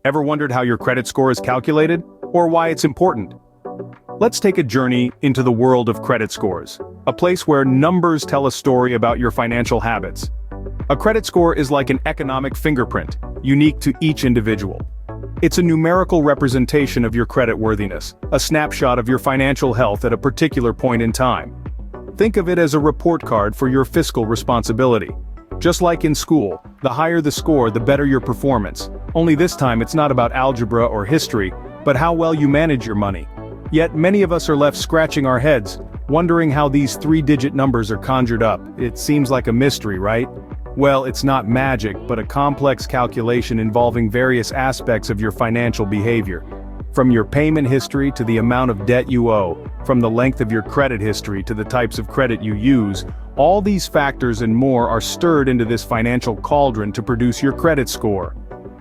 Ever wondered how your credit score is calculated, or why it's important? Let's take a journey into the world of credit scores, a place where numbers tell a story about your financial habits. A credit score is like an economic fingerprint, unique to each individual. It's a numerical representation of your creditworthiness, a snapshot of your financial health at a particular point in time. Think of it as a report card for your fiscal responsibility. Just like in school, the higher the score, the better your performance. Only this time it's not about algebra or history, but how well you manage your money. Yet many of us are left scratching our heads, wondering how these three-digit numbers are conjured up. It seems like a mystery, right? Well, it's not magic, but a complex calculation involving various aspects of your financial behavior. From your payment history to the amount of debt you owe, from the length of your credit history to the types of credit you use, all these factors and more are stirred into this financial cauldron to produce your credit score.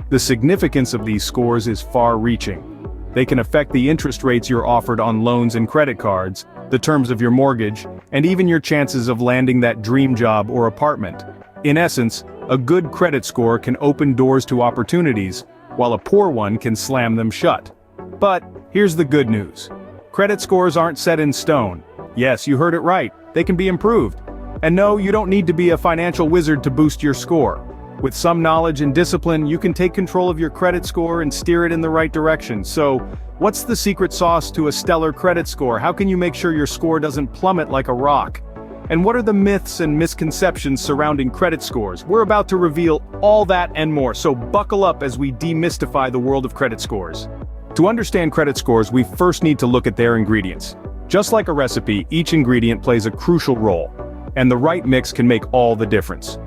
The significance of these scores is far-reaching. They can affect the interest rates you're offered on loans and credit cards, the terms of your mortgage, and even your chances of landing that dream job or apartment. In essence, a good credit score can open doors to opportunities, while a poor one can slam them shut. But here's the good news. Credit scores aren't set in stone. Yes, you heard it right, they can be improved. And no, you don't need to be a financial wizard to boost your score. With some knowledge and discipline, you can take control of your credit score and steer it in the right direction. So, what's the secret sauce to a stellar credit score? How can you make sure your score doesn't plummet like a rock? And what are the myths and misconceptions surrounding credit scores? We're about to reveal all that and more, so buckle up as we demystify the world of credit scores. To understand credit scores, we first need to look at their ingredients. Just like a recipe, each ingredient plays a crucial role, and the right mix can make all the difference.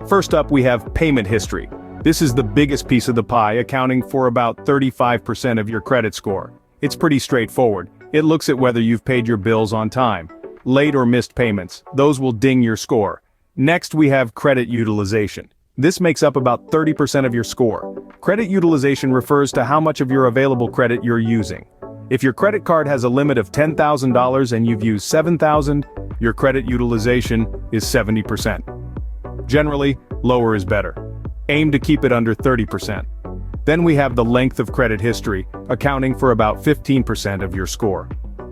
First up, we have payment history. This is the biggest piece of the pie, accounting for about 35% of your credit score. It's pretty straightforward. It looks at whether you've paid your bills on time. Late or missed payments, those will ding your score. Next, we have credit utilization. This makes up about 30% of your score. Credit utilization refers to how much of your available credit you're using. If your credit card has a limit of $10,000 and you've used $7,000, your credit utilization is 70%. Generally, lower is better. Aim to keep it under 30%. Then we have the length of credit history, accounting for about 15% of your score.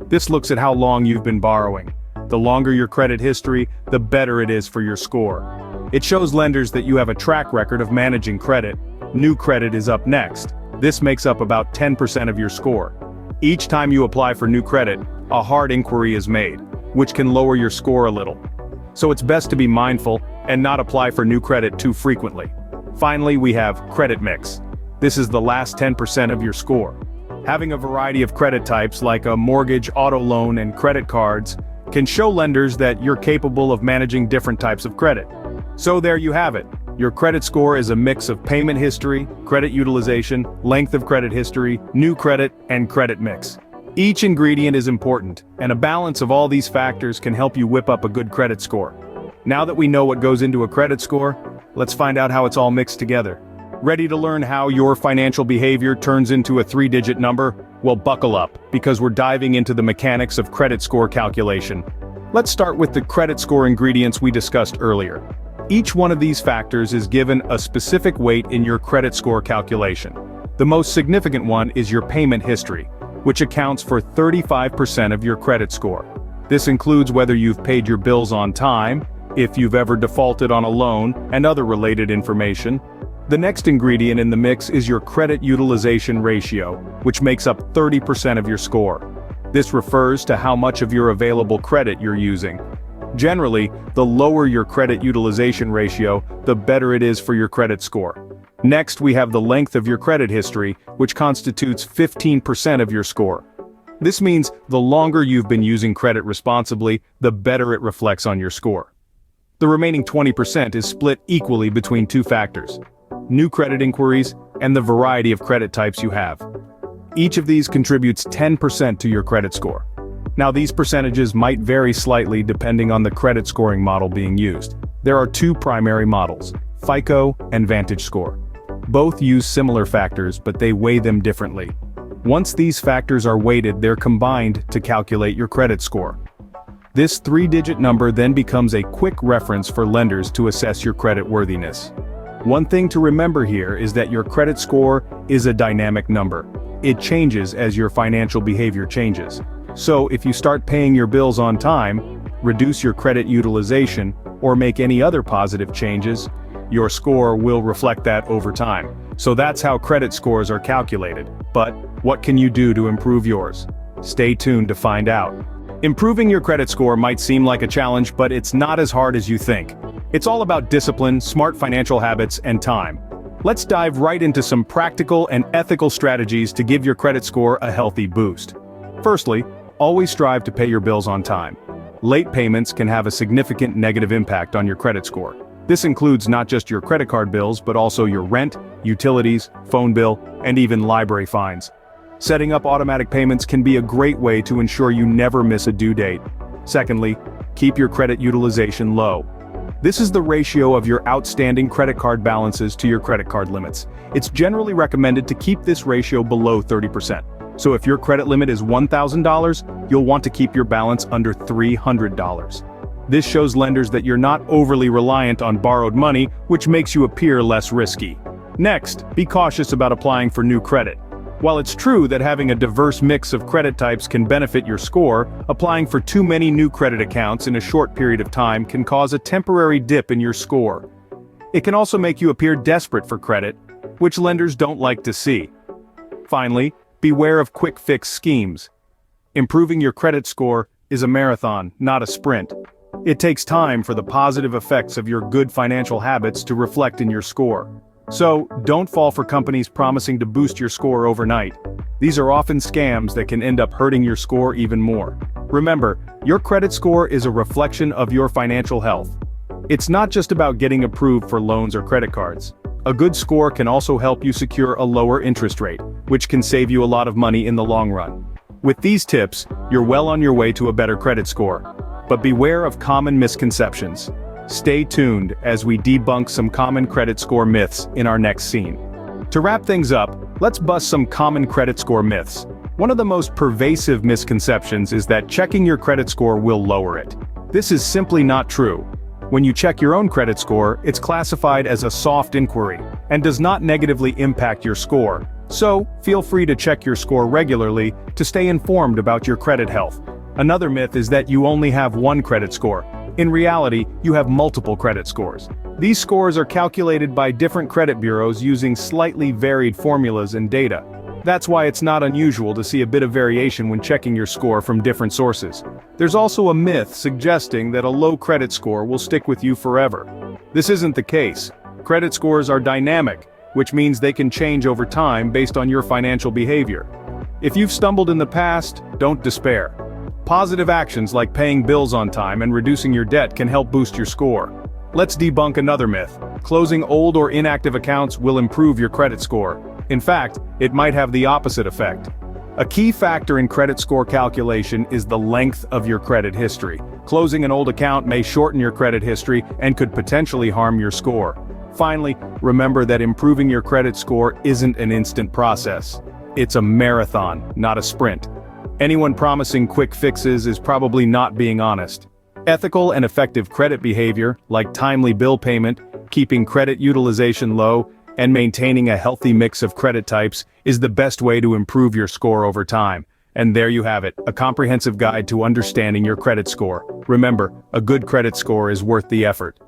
This looks at how long you've been borrowing. The longer your credit history, the better it is for your score. It shows lenders that you have a track record of managing credit. New credit is up next. This makes up about 10% of your score. Each time you apply for new credit, a hard inquiry is made, which can lower your score a little. So it's best to be mindful and not apply for new credit too frequently. Finally, we have credit mix. This is the last 10% of your score. Having a variety of credit types like a mortgage, auto loan, and credit cards can show lenders that you're capable of managing different types of credit. So there you have it. Your credit score is a mix of payment history, credit utilization, length of credit history, new credit, and credit mix. Each ingredient is important, and a balance of all these factors can help you whip up a good credit score. Now that we know what goes into a credit score, let's find out how it's all mixed together. Ready to learn how your financial behavior turns into a three-digit number? Well, buckle up, because we're diving into the mechanics of credit score calculation. Let's start with the credit score ingredients we discussed earlier. Each one of these factors is given a specific weight in your credit score calculation. The most significant one is your payment history, which accounts for 35% of your credit score. This includes whether you've paid your bills on time, if you've ever defaulted on a loan, and other related information. The next ingredient in the mix is your credit utilization ratio, which makes up 30% of your score. This refers to how much of your available credit you're using. Generally, the lower your credit utilization ratio, the better it is for your credit score. Next, we have the length of your credit history, which constitutes 15% of your score. This means the longer you've been using credit responsibly, the better it reflects on your score. The remaining 20% is split equally between two factors: new credit inquiries and the variety of credit types you have. Each of these contributes 10% to your credit score. Now, these percentages might vary slightly depending on the credit scoring model being used. There are two primary models, FICO and VantageScore. Both use similar factors, but they weigh them differently. Once these factors are weighted, they're combined to calculate your credit score. This three-digit number then becomes a quick reference for lenders to assess your credit worthiness. One thing to remember here is that your credit score is a dynamic number. It changes as your financial behavior changes. So if you start paying your bills on time, reduce your credit utilization, or make any other positive changes, your score will reflect that over time. So that's how credit scores are calculated. But what can you do to improve yours? Stay tuned to find out. Improving your credit score might seem like a challenge, but it's not as hard as you think. It's all about discipline, smart financial habits, and time. Let's dive right into some practical and ethical strategies to give your credit score a healthy boost. Firstly, always strive to pay your bills on time. Late payments can have a significant negative impact on your credit score. This includes not just your credit card bills, but also your rent, utilities, phone bill, and even library fines. Setting up automatic payments can be a great way to ensure you never miss a due date. Secondly, keep your credit utilization low. This is the ratio of your outstanding credit card balances to your credit card limits. It's generally recommended to keep this ratio below 30%. So if your credit limit is $1,000, you'll want to keep your balance under $300. This shows lenders that you're not overly reliant on borrowed money, which makes you appear less risky. Next, be cautious about applying for new credit. While it's true that having a diverse mix of credit types can benefit your score, applying for too many new credit accounts in a short period of time can cause a temporary dip in your score. It can also make you appear desperate for credit, which lenders don't like to see. Finally, beware of quick-fix schemes. Improving your credit score is a marathon, not a sprint. It takes time for the positive effects of your good financial habits to reflect in your score. So, don't fall for companies promising to boost your score overnight. These are often scams that can end up hurting your score even more. Remember, your credit score is a reflection of your financial health. It's not just about getting approved for loans or credit cards. A good score can also help you secure a lower interest rate, which can save you a lot of money in the long run. With these tips, you're well on your way to a better credit score. But beware of common misconceptions. Stay tuned as we debunk some common credit score myths in our next scene. To wrap things up, let's bust some common credit score myths. One of the most pervasive misconceptions is that checking your credit score will lower it. This is simply not true. When you check your own credit score, it's classified as a soft inquiry and does not negatively impact your score. So, feel free to check your score regularly to stay informed about your credit health. Another myth is that you only have one credit score. In reality, you have multiple credit scores. These scores are calculated by different credit bureaus using slightly varied formulas and data. That's why it's not unusual to see a bit of variation when checking your score from different sources. There's also a myth suggesting that a low credit score will stick with you forever. This isn't the case. Credit scores are dynamic, which means they can change over time based on your financial behavior. If you've stumbled in the past, don't despair. Positive actions like paying bills on time and reducing your debt can help boost your score. Let's debunk another myth. Closing old or inactive accounts will improve your credit score. In fact, it might have the opposite effect. A key factor in credit score calculation is the length of your credit history. Closing an old account may shorten your credit history and could potentially harm your score. Finally, remember that improving your credit score isn't an instant process. It's a marathon, not a sprint. Anyone promising quick fixes is probably not being honest. Ethical and effective credit behavior, like timely bill payment, keeping credit utilization low, and maintaining a healthy mix of credit types, is the best way to improve your score over time. And there you have it, a comprehensive guide to understanding your credit score. Remember, a good credit score is worth the effort.